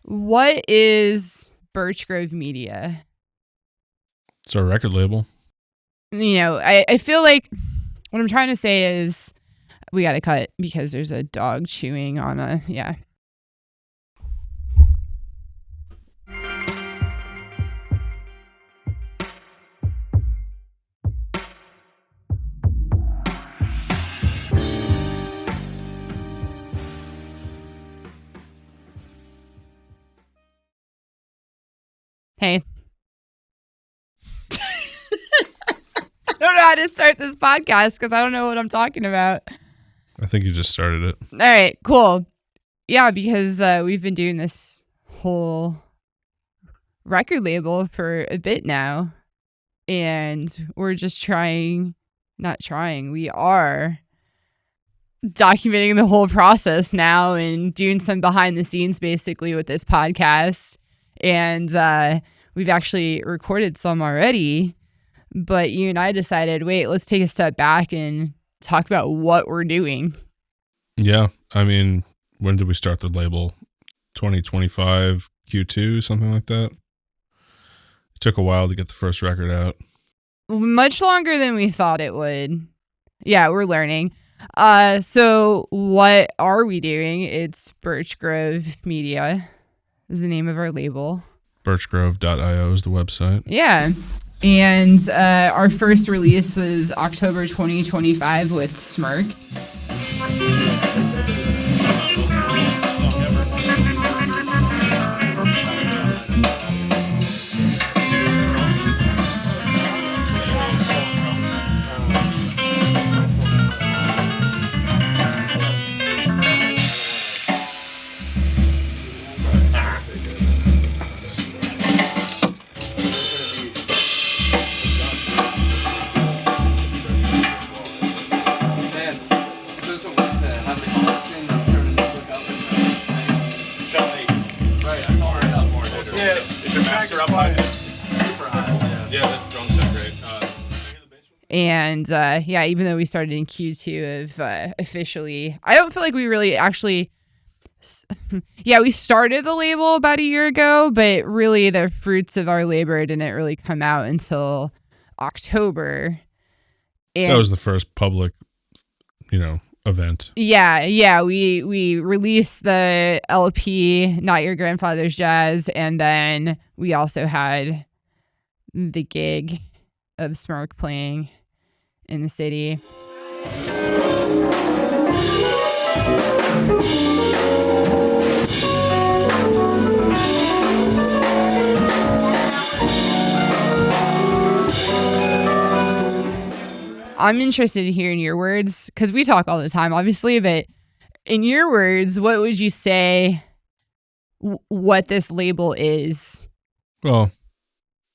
What is Birch Grove Media? It's our record label. I feel like what I'm trying to say is we got to cut because there's a dog chewing on a, yeah. Hey. I don't know how to start this podcast because I don't know what I'm talking about. I think you just started it. All right, cool. Yeah, because we've been doing this whole record label for a bit now. And we're just we are documenting the whole process now and doing some behind the scenes basically with this podcast. And we've actually recorded some already, but you and I decided, wait, let's take a step back and talk about what we're doing. Yeah. I mean, when did we start the label? 2025 Q2, something like that. It took a while to get the first record out. Much longer than we thought it would. Yeah, we're learning. So what are we doing? It's Birch Grove Media is the name of our label. Birchgrove.io is the website. Yeah. And our first release was October 2025 with Smirk. And even though we started in Q2 of officially, I don't feel like we really actually, we started the label about a year ago, but really the fruits of our labor didn't really come out until October. And that was the first public, event. Yeah. We released the LP, Not Your Grandfather's Jazz, and then we also had the gig of Smirk playing in the city. I'm interested in hearing your words because we talk all the time, obviously, but in your words, what would you say what this label is? Well,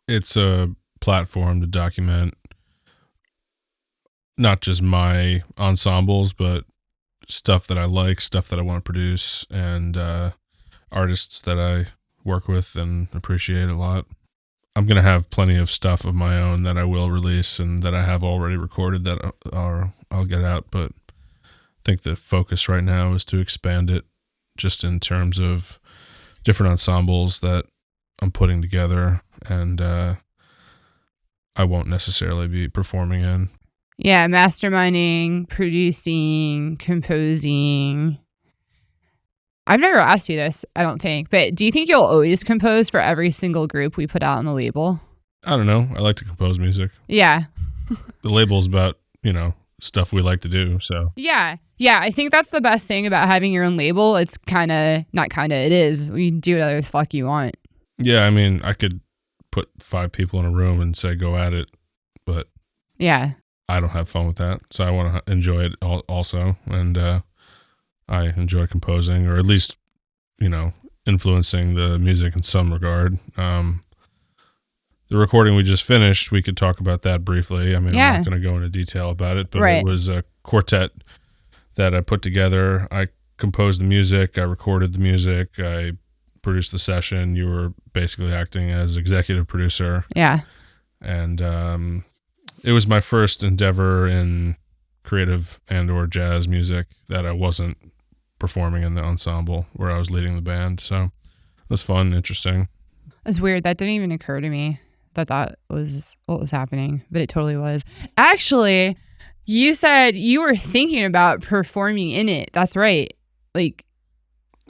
it's a platform to document not just my ensembles, but stuff that I like, stuff that I want to produce, and artists that I work with and appreciate a lot. I'm going to have plenty of stuff of my own that I will release and that I have already recorded that I'll get out, but I think the focus right now is to expand it just in terms of different ensembles that I'm putting together and I won't necessarily be performing in. Yeah, masterminding, producing, composing. I've never asked you this, I don't think, but do you think you'll always compose for every single group we put out on the label? I don't know. I like to compose music. Yeah. The label's about, stuff we like to do, so. Yeah, I think that's the best thing about having your own label. It's it is. You do whatever the fuck you want. Yeah, I mean, I could put 5 people in a room and say, go at it, but yeah, I don't have fun with that, so I want to enjoy it also, and I enjoy composing, or at least, influencing the music in some regard. The recording we just finished, we could talk about that briefly. I mean, I'm not going to go into detail about it, but It was a quartet that I put together. I composed the music, I recorded the music, I produced the session. You were basically acting as executive producer. Yeah. And it was my first endeavor in creative and or jazz music that I wasn't performing in the ensemble where I was leading the band. So was fun, interesting. It's weird. That didn't even occur to me that was what was happening, but it totally was. Actually, you said you were thinking about performing in it. That's right. Like,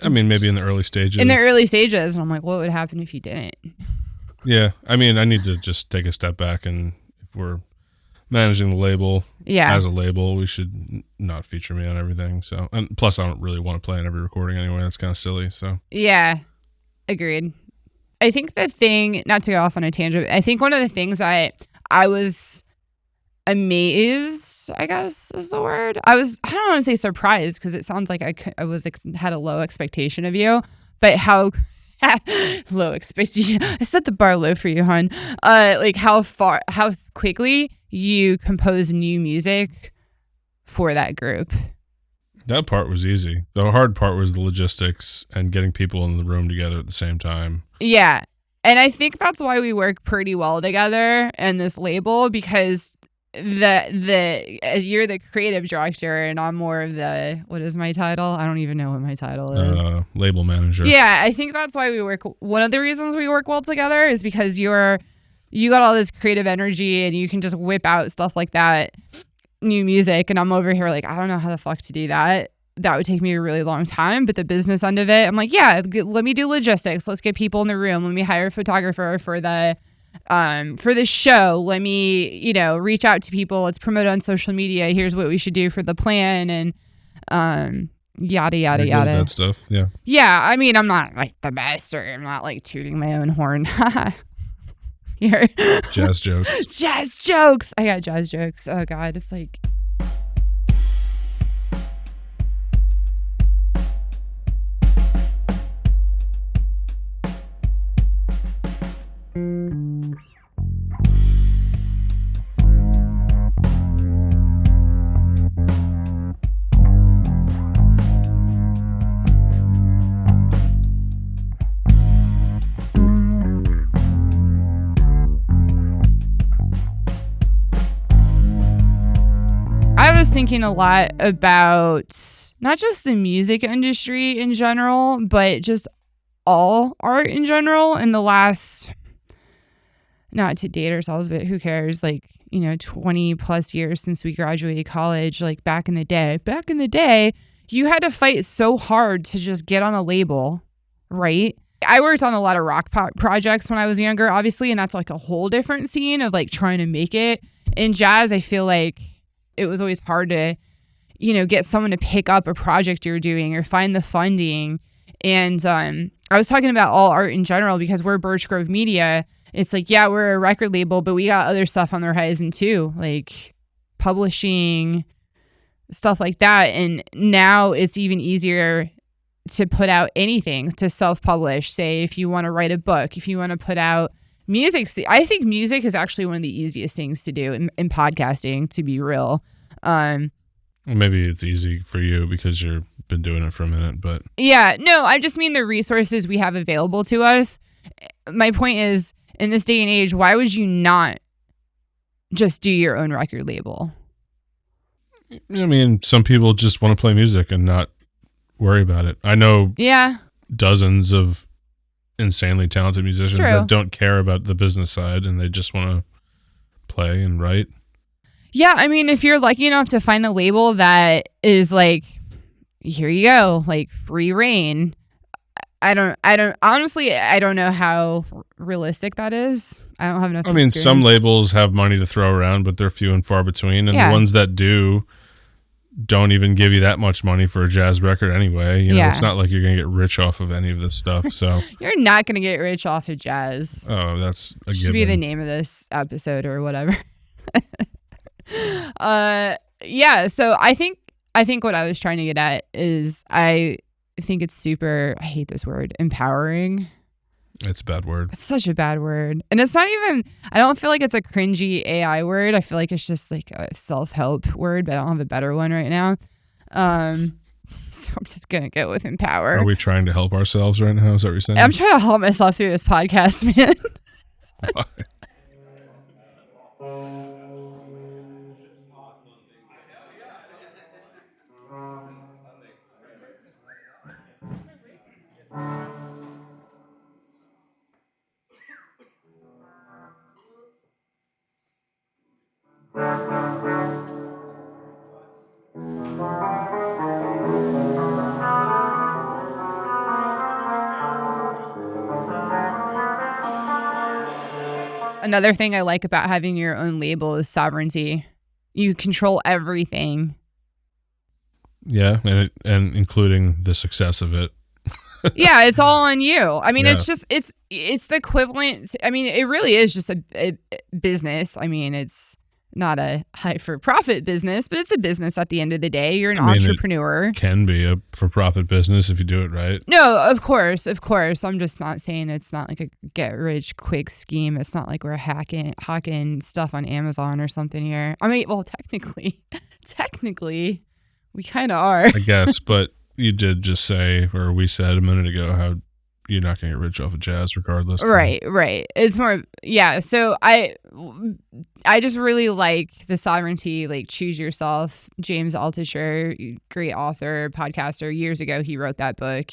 I mean, maybe in the early stages. in the early stages. And I'm like, what would happen if you didn't? Yeah. I mean, I need to just take a step back, and if we're managing the label as a label, we should not feature me on everything. So, and plus I don't really want to play on every recording anyway. That's kind of silly. So yeah, agreed. I think the thing, not to go off on a tangent, I think one of the things I was amazed, I guess is the word. I don't want to say surprised, because it sounds like I had a low expectation of you, but how low expectation. I set the bar low for you, hon. Like how quickly you compose new music for that group. that part was easy. The hard part was the logistics and getting people in the room together at the same time. Yeah. And I think that's why we work pretty well together in this label, because you're the creative director and I'm more of the, what is my title? I don't even know what my title is. Label manager. Yeah, I think that's why we work. One of the reasons we work well together is because you got all this creative energy and you can just whip out stuff like that, new music, and I'm over here like, I don't know how the fuck to do that. That would take me a really long time. But the business end of it, I'm like, yeah, let me do logistics. Let's get people in the room. Let me hire a photographer for the show. Let me, reach out to people. Let's promote it on social media. Here's what we should do for the plan, and yada yada yada. That stuff. Yeah. Yeah. I mean, I'm not like the best, or I'm not like tooting my own horn. Here. Jazz jokes. Jazz jokes. I got jazz jokes. Oh God, it's like. I was thinking a lot about not just the music industry in general, but just all art in general in the last, not to date ourselves, but who cares, 20 plus years since we graduated college. Like back in the day, you had to fight so hard to just get on a label, right? I worked on a lot of rock pop projects when I was younger, obviously, and that's like a whole different scene of like trying to make it. In jazz, I feel like it was always hard to, get someone to pick up a project you're doing or find the funding. And I was talking about all art in general because we're Birch Grove Media. It's like, yeah, we're a record label, but we got other stuff on the horizon too, like publishing, stuff like that. And now it's even easier to put out anything, to self-publish. Say if you want to write a book, if you want to put out music. I think music is actually one of the easiest things to do in podcasting, to be real. Maybe it's easy for you because you've been doing it for a minute, but yeah, no, I just mean the resources we have available to us. My point is, in this day and age, why would you not just do your own record label? I mean, some people just want to play music and not worry about it. I know dozens of insanely talented musicians that don't care about the business side and they just want to play and write. Yeah, I mean, if you're lucky enough to find a label that is like, here you go, like free reign. I don't honestly, I don't know how realistic that is. I don't have enough experience. Some labels have money to throw around, but they're few and far between. And the ones that do don't even give you that much money for a jazz record anyway. It's not like you're going to get rich off of any of this stuff. So you're not going to get rich off of jazz. Oh, that's a should be the name of this episode or whatever. So I think what I was trying to get at is I think it's super, I hate this word, empowering. It's a bad word. It's such a bad word. And it's not even, I don't feel like it's a cringy AI word. I feel like it's just like a self-help word, but I don't have a better one right now. So I'm just going to go with empower. Are we trying to help ourselves right now? Is that what you're saying? I'm trying to help myself through this podcast, man. Why? Another thing I like about having your own label is sovereignty. You control everything. Yeah, and including the success of it. Yeah, it's all on you. I mean, Yeah. it's the equivalent. I mean, it really is just a business. I mean, it's not a high for profit business, but it's a business at the end of the day. You're an entrepreneur. It can be a for-profit business if you do it right. No, of course. I'm just not saying it's not like a get rich quick scheme. It's not like we're hawking stuff on Amazon or something here. I mean, well, technically, we kind of are. I guess, but you did just say, or we said a minute ago, how you're not going to get rich off of jazz regardless. Right. It's more, yeah. So I just really like the sovereignty, like choose yourself. James Altucher, great author, podcaster, years ago, he wrote that book.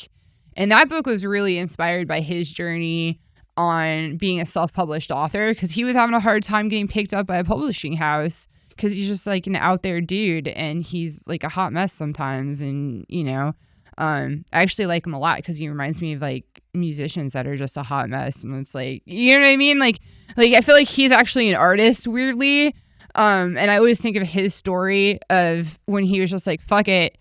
And that book was really inspired by his journey on being a self-published author, because he was having a hard time getting picked up by a publishing house because he's just like an out there dude and he's like a hot mess sometimes. And, you know, I actually like him a lot because he reminds me of like musicians that are just a hot mess. And it's like, you know what I mean? Like I feel like he's actually an artist weirdly. And I always think of his story of when he was just like, fuck it,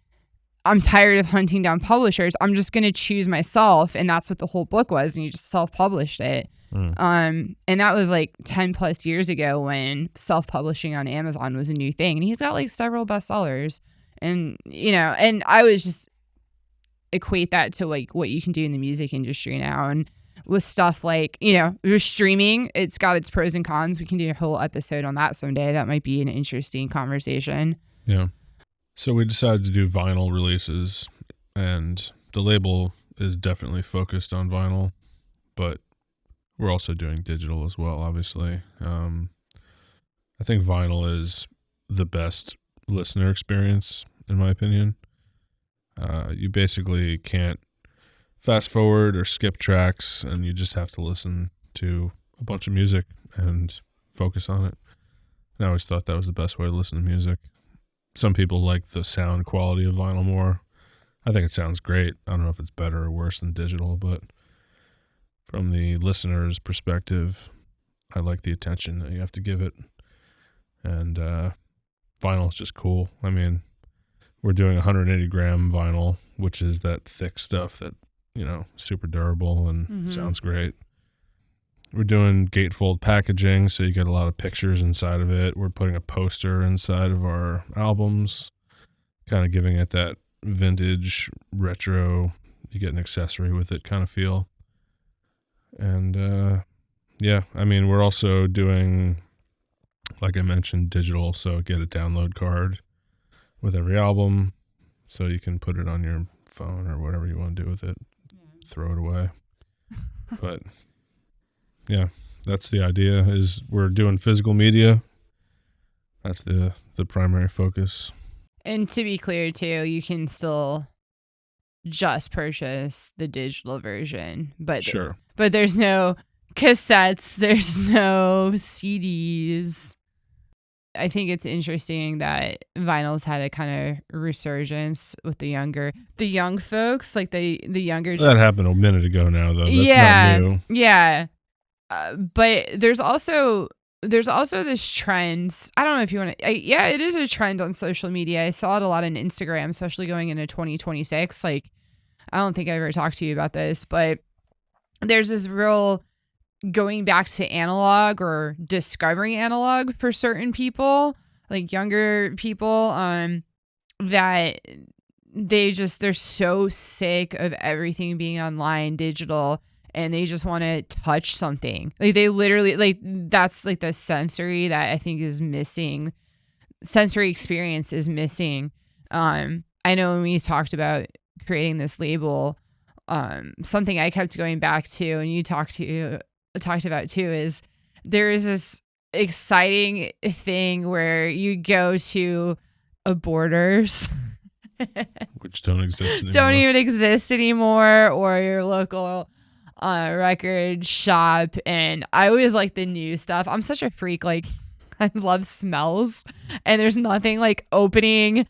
I'm tired of hunting down publishers. I'm just going to choose myself. And that's what the whole book was. And he just self-published it. And that was like 10 plus years ago when self-publishing on Amazon was a new thing. And he's got like several bestsellers. And, you know, and I was just equate that to like what you can do in the music industry now. And with stuff like, you know, with streaming, it's got its pros and cons. We can do a whole episode on that someday. That might be an interesting conversation. Yeah. So we decided to do vinyl releases, and the label is definitely focused on vinyl, but we're also doing digital as well, obviously. I think vinyl is the best listener experience, in my opinion. You basically can't fast forward or skip tracks, and you just have to listen to a bunch of music and focus on it. And I always thought that was the best way to listen to music. Some people like the sound quality of vinyl more. I think it sounds great. I don't know if it's better or worse than digital, but from the listener's perspective, I like the attention that you have to give it. And vinyl is just cool. I mean, we're doing 180 gram vinyl, which is that thick stuff that, you know, super durable and sounds great. We're doing gatefold packaging, so you get a lot of pictures inside of it. We're putting a poster inside of our albums, kind of giving it that vintage, retro, you get an accessory with it kind of feel. And, yeah, I mean, we're also doing, like I mentioned, digital, so get a download card with every album, so you can put it on your phone or whatever you want to do with it, throw it away. But yeah, that's the idea, is we're doing physical media. That's the primary focus. And to be clear too, you can still just purchase the digital version, but sure. But there's no cassettes, there's no CDs. I think it's interesting that vinyl's had a kind of resurgence with the young folks, like the younger. That happened a minute ago now, though. That's not new. Yeah. But there's also this trend. I don't know if you want to. Yeah, it is a trend on social media. I saw it a lot on Instagram, especially going into 2026. Like, I don't think I ever talked to you about this, but there's this real going back to analog or discovering analog for certain people, like younger people, that they're so sick of everything being online, digital, and they just want to touch something. Like they literally, like that's like the sensory that I think is missing. Sensory experience is missing. I know when we talked about creating this label, something I kept going back to, and you talked about too, is there is this exciting thing where you go to a Borders, which don't exist anymore. Don't even exist anymore, or your local record shop. And I always like the new stuff. I'm such a freak. Like, I love smells, and there's nothing like opening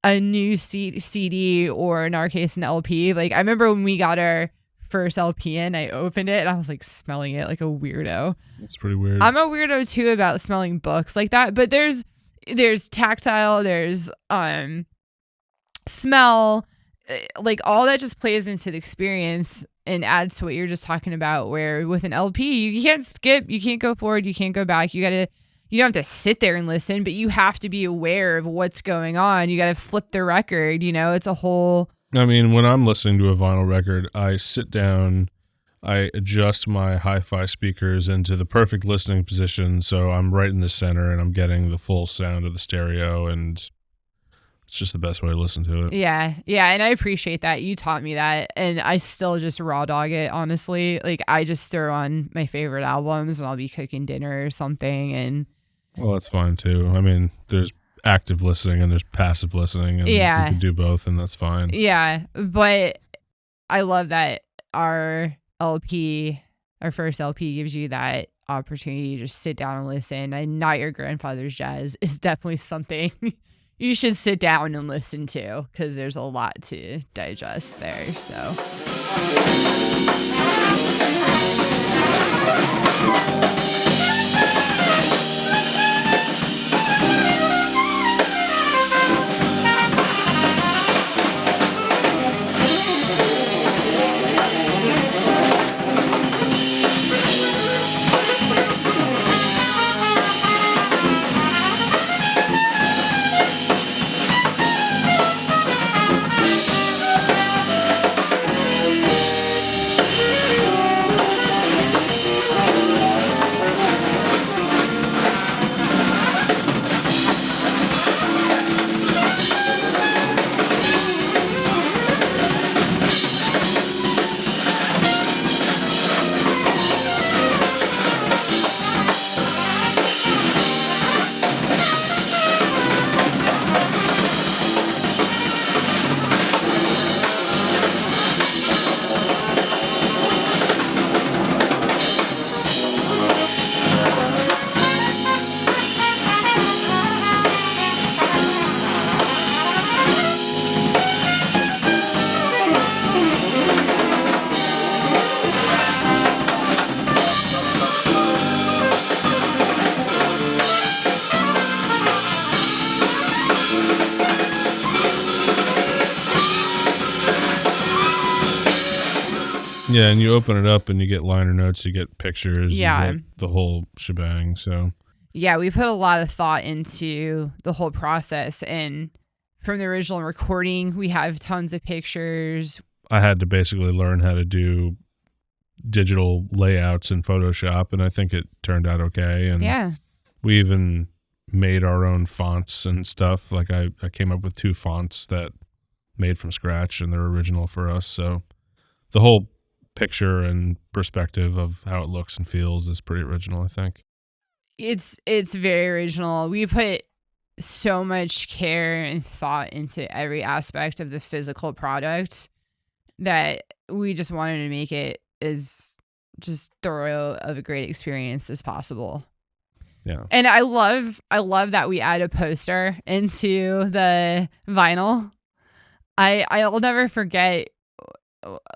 a new CD or in our case an LP. Like I remember when we got our first LP in, I opened it and I was like smelling it like a weirdo. It's pretty weird. I'm a weirdo too about smelling books like that, but there's tactile, there's smell, like all that just plays into the experience and adds to what you're just talking about, where with an LP you can't skip, you can't go forward, you can't go back. You don't have to sit there and listen, but you have to be aware of what's going on. You got to flip the record, it's a whole... I mean, when I'm listening to a vinyl record, I sit down, I adjust my hi-fi speakers into the perfect listening position, so I'm right in the center and I'm getting the full sound of the stereo, and it's just the best way to listen to it. Yeah, and I appreciate that. You taught me that, and I still just raw dog it, honestly. Like, I just throw on my favorite albums, and I'll be cooking dinner or something, and... Well, that's fine, too. I mean, there's active listening and there's passive listening, and you can do both, and that's fine. Yeah, but I love that our first LP gives you that opportunity to just sit down and listen, and Not Your Grandfather's Jazz is definitely something you should sit down and listen to, because there's a lot to digest there, so... Yeah, and you open it up and you get liner notes, you get pictures, Yeah. you get the whole shebang. So Yeah, we put a lot of thought into the whole process, and from the original recording, we have tons of pictures. I had to basically learn how to do digital layouts in Photoshop, and I think it turned out okay. And Yeah. we even made our own fonts and stuff. Like I came up with 2 fonts that made from scratch, and they're original for us. So the whole picture and perspective of how it looks and feels is pretty original, I think. It's very original. We put so much care and thought into every aspect of the physical product that we just wanted to make it as just thorough of a great experience as possible. Yeah. And I love that we add a poster into the vinyl. I'll never forget,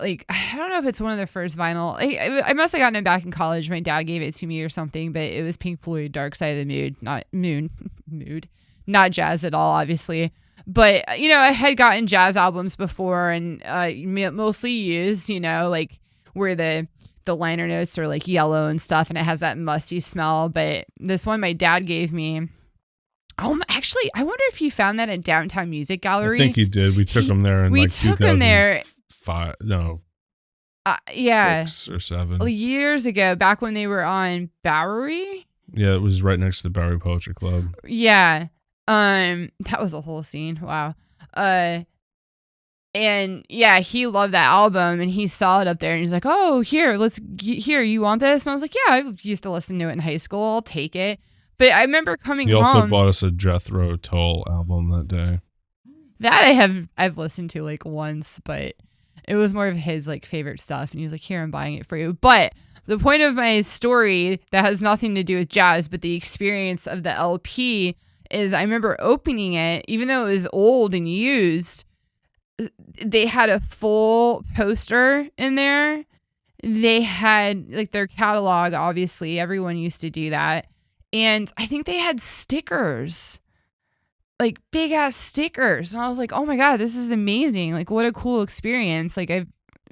like, I don't know if it's one of the first vinyl. I must have gotten it back in college. My dad gave it to me or something, but it was Pink Floyd, Dark Side of the Mood, not jazz at all, obviously. But, I had gotten jazz albums before, and mostly used, like where the liner notes are like yellow and stuff, and it has that musty smell. But this one my dad gave me. Actually, I wonder if he found that at Downtown Music Gallery. I think he did. We took him there in we like took him there 2005. No. Yeah. 6 or 7. Years ago, back when they were on Bowery. Yeah, it was right next to the Bowery Poetry Club. Yeah. That was a whole scene. Wow. And yeah, he loved that album, and he saw it up there, and he's like, "Oh, here, you want this?" And I was like, "Yeah, I used to listen to it in high school. I'll take it." But I remember coming home. He also bought us a Jethro Tull album that day. That I've listened to like once, but it was more of his like favorite stuff, and he was like, "Here, I'm buying it for you." But the point of my story that has nothing to do with jazz, but the experience of the LP is I remember opening it, even though it was old and used, they had a full poster in there. They had like their catalog, obviously. Everyone used to do that. And I think they had stickers, like big ass stickers. And I was like, oh my God, this is amazing. Like, what a cool experience. Like, I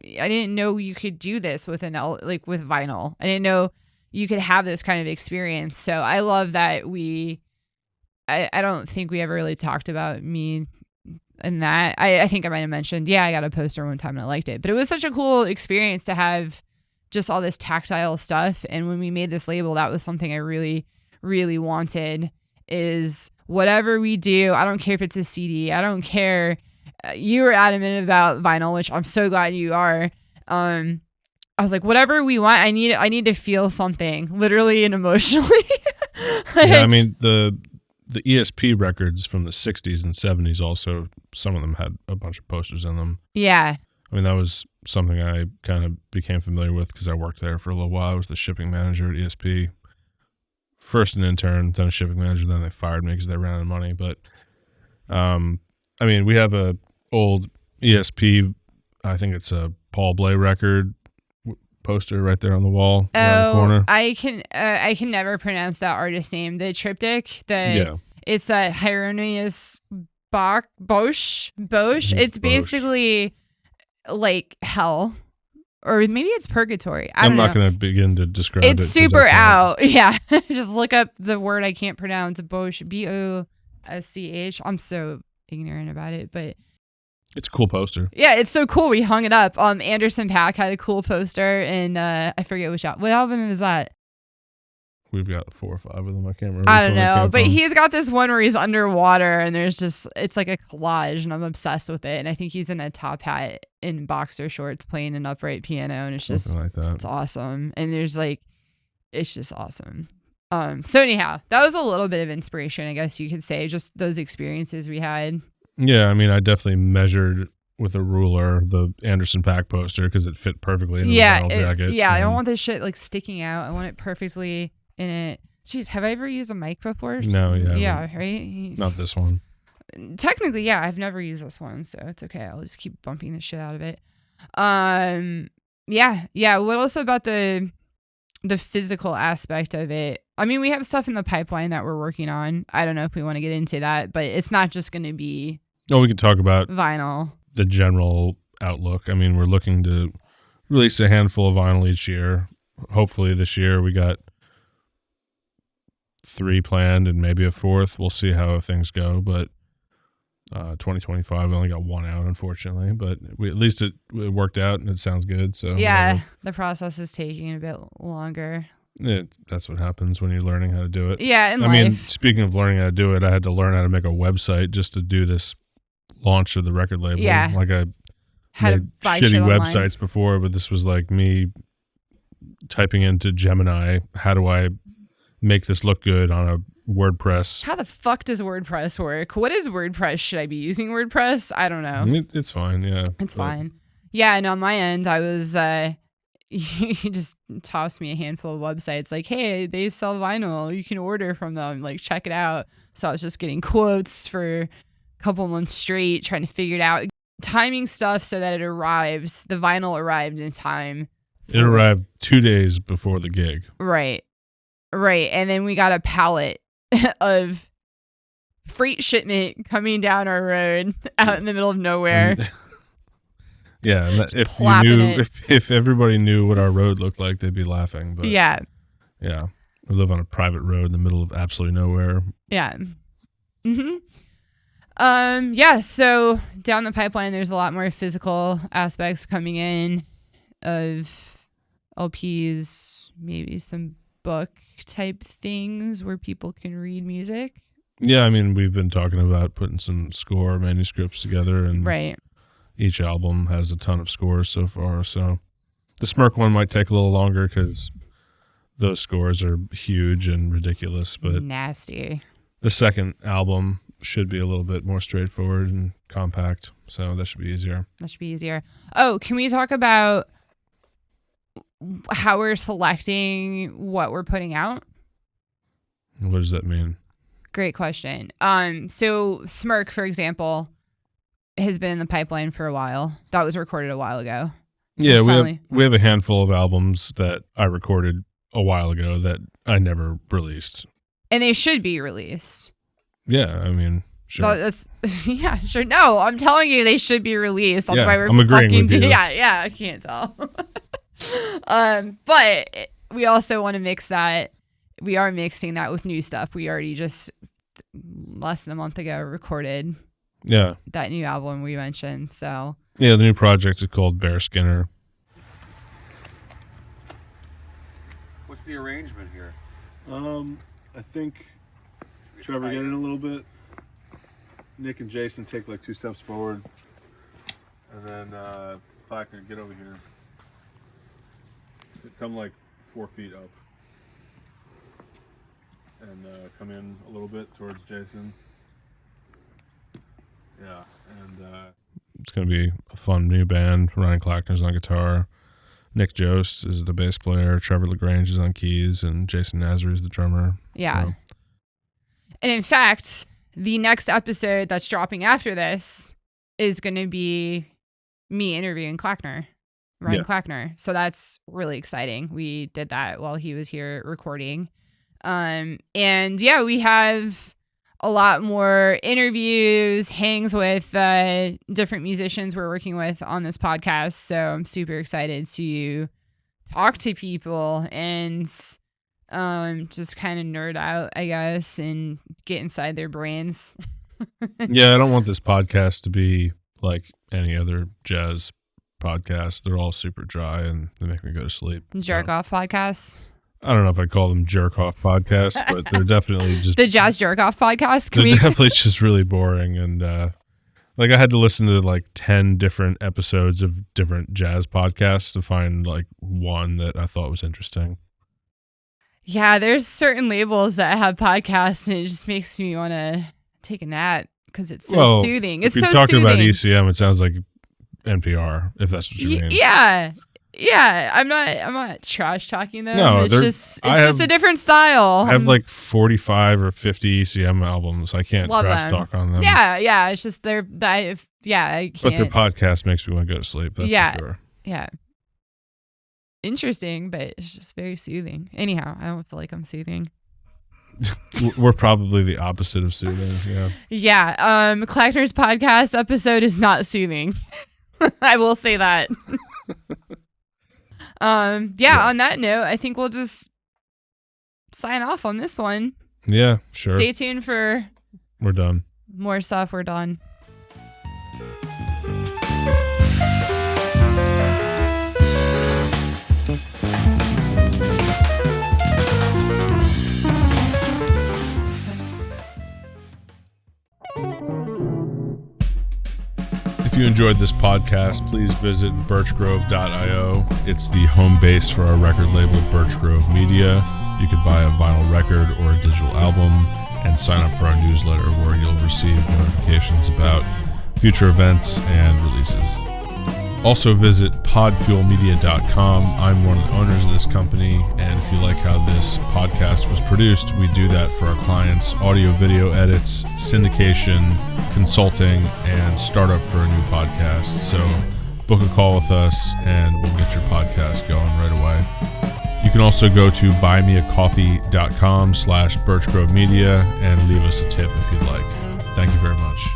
didn't know you could do this with with vinyl. I didn't know you could have this kind of experience. So I love that I don't think we ever really talked about me and that. I think I might have mentioned, yeah, I got a poster one time and I liked it. But it was such a cool experience to have just all this tactile stuff. And when we made this label, that was something I really, really wanted, is whatever we do, I don't care if it's a CD, I don't care. You were adamant about vinyl, which I'm so glad you are. I was like, whatever we want, I need to feel something, literally and emotionally. Yeah, I mean, the ESP records from the 60s and 70s also, some of them had a bunch of posters in them. Yeah. I mean, that was something I kind of became familiar with because I worked there for a little while. I was the shipping manager at ESP. First an intern, then a shipping manager, then they fired me because they ran out of money. But, I mean, we have a old ESP, I think it's a Paul Bley record poster right there on the wall around the corner. I can never pronounce that artist name. The triptych, it's a Hieronymus Bosch. It's basically like hell, or maybe it's purgatory. I'm not going to begin to describe it. It's super out. Yeah, just look up the word I can't pronounce. Bosch, Bosch. I'm so ignorant about it, but it's a cool poster. Yeah, it's so cool. We hung it up. Anderson .Paak had a cool poster, and I forget which album. What album is that? We've got 4 or 5 of them. I can't remember. I don't know, but he's got this one where he's underwater, and it's like a collage, and I'm obsessed with it. And I think he's in a top hat and boxer shorts playing an upright piano, and it's just something like that. It's awesome. And it's just awesome. So anyhow, that was a little bit of inspiration, I guess you could say, just those experiences we had. Yeah, I mean, I definitely measured with a ruler the Anderson .Paak poster because it fit perfectly in the vinyl jacket. Yeah, I don't want this shit like sticking out. I want it perfectly in it. Jeez, have I ever used a mic before? No, yeah. Yeah, right? Not this one. Technically, yeah, I've never used this one, so it's okay. I'll just keep bumping the shit out of it. Yeah. What else about the physical aspect of it? I mean, we have stuff in the pipeline that we're working on. I don't know if we want to get into that, but it's not just going to be we can talk about vinyl. The general outlook. I mean, we're looking to release a handful of vinyl each year. Hopefully this year we got 3 planned and maybe a 4th. We'll see how things go, but 2025 we only got 1 out, unfortunately, but at least it worked out and it sounds good. So yeah, the process is taking a bit longer. That's what happens when you're learning how to do it. Yeah, I mean, speaking of learning how to do it, I had to learn how to make a website just to do this launch of the record label. Yeah. Like I had shitty websites before, but this was like me typing into Gemini, how do I make this look good on a WordPress? How the fuck does WordPress work? What is WordPress? Should I be using WordPress? I don't know. It's fine, yeah. It's fine. Yeah, and on my end, I was, you just tossed me a handful of websites like, hey, they sell vinyl. You can order from them. Like, check it out. So I was just getting quotes for a couple months straight, trying to figure it out. Timing stuff so that it arrives. The vinyl arrived in time. It arrived 2 days before the gig. Right. And then we got a pallet of freight shipment coming down our road out in the middle of nowhere. Yeah, and if everybody knew what our road looked like, they'd be laughing. But yeah, we live on a private road in the middle of absolutely nowhere. Yeah. Yeah. So down the pipeline, there's a lot more physical aspects coming in of LPs, maybe some book type things where people can read music. Yeah, I mean, we've been talking about putting some score manuscripts together, and right. Each album has a ton of scores so far. So the Smirk one might take a little longer because those scores are huge and ridiculous. But nasty. The second album should be a little bit more straightforward and compact. So that should be easier. Oh, can we talk about how we're selecting what we're putting out? What does that mean? Great question. So Smirk, for example, has been in the pipeline for a while. That was recorded a while ago. Yeah, we have a handful of albums that I recorded a while ago that I never released. And they should be released. Yeah, I mean, sure. Yeah, sure. No, I'm telling you they should be released. That's why we're I'm agreeing with you. Yeah, I can't tell. But we also want to mix that. We are mixing that with new stuff. We already just less than a month ago recorded that new album we mentioned. So yeah, the new project is called Bear Skinner. What's the arrangement here? I think Trevor get in a little bit. Nick and Jason take like 2 steps forward, and then Clackner, get over here. Come like 4 feet up, and come in a little bit towards Jason. Yeah, and it's gonna be a fun new band. Ryan Clackner's on guitar. Nick Jost is the bass player. Trevor LaGrange is on keys, and Jason Nasri is the drummer. Yeah. So. And in fact, the next episode that's dropping after this is going to be me interviewing Clackner, Ryan Clackner. So that's really exciting. We did that while he was here recording. And yeah, we have a lot more interviews, hangs with different musicians we're working with on this podcast. So I'm super excited to talk to people and just kind of nerd out, I guess, and get inside their brains. Yeah, I don't want this podcast to be like any other jazz podcast. They're all super dry and they make me go to sleep. Jerk off podcasts. I don't know if I'd call them jerk off podcasts, but they're definitely just the jazz jerk off podcast. They're definitely just really boring. And like I had to listen to like 10 different episodes of different jazz podcasts to find like one that I thought was interesting. Yeah, there's certain labels that have podcasts and it just makes me want to take a nap because it's so soothing. It's if you're so talking soothing. about ECM, it sounds like NPR, if that's what you mean. Yeah, I'm not trash talking them. No, it's just a different style. I have like 45 or 50 ECM albums. I can't trash talk on them. Yeah, it's just I can't. But their podcast makes me want to go to sleep. That's for sure. Yeah. Interesting, but it's just very soothing. Anyhow, I don't feel like I'm soothing. We're probably the opposite of soothing. Yeah. Yeah. Clackner's podcast episode is not soothing. I will say that. On that note, I think we'll just sign off on this one. Yeah, sure. Stay tuned for We're done. More stuff. We're done. If you enjoyed this podcast, please visit birchgrove.io. It's the home base for our record label, Birch Grove Media. You could buy a vinyl record or a digital album and sign up for our newsletter where you'll receive notifications about future events and releases. Also visit podfuelmedia.com. I'm one of the owners of this company, and if you like how this podcast was produced, we do that for our clients: audio, video edits, syndication, consulting, and startup for a new podcast. So book a call with us and we'll get your podcast going right away. You can also go to buymeacoffee.com/birchgrovemedia and leave us a tip if you'd like. Thank you very much.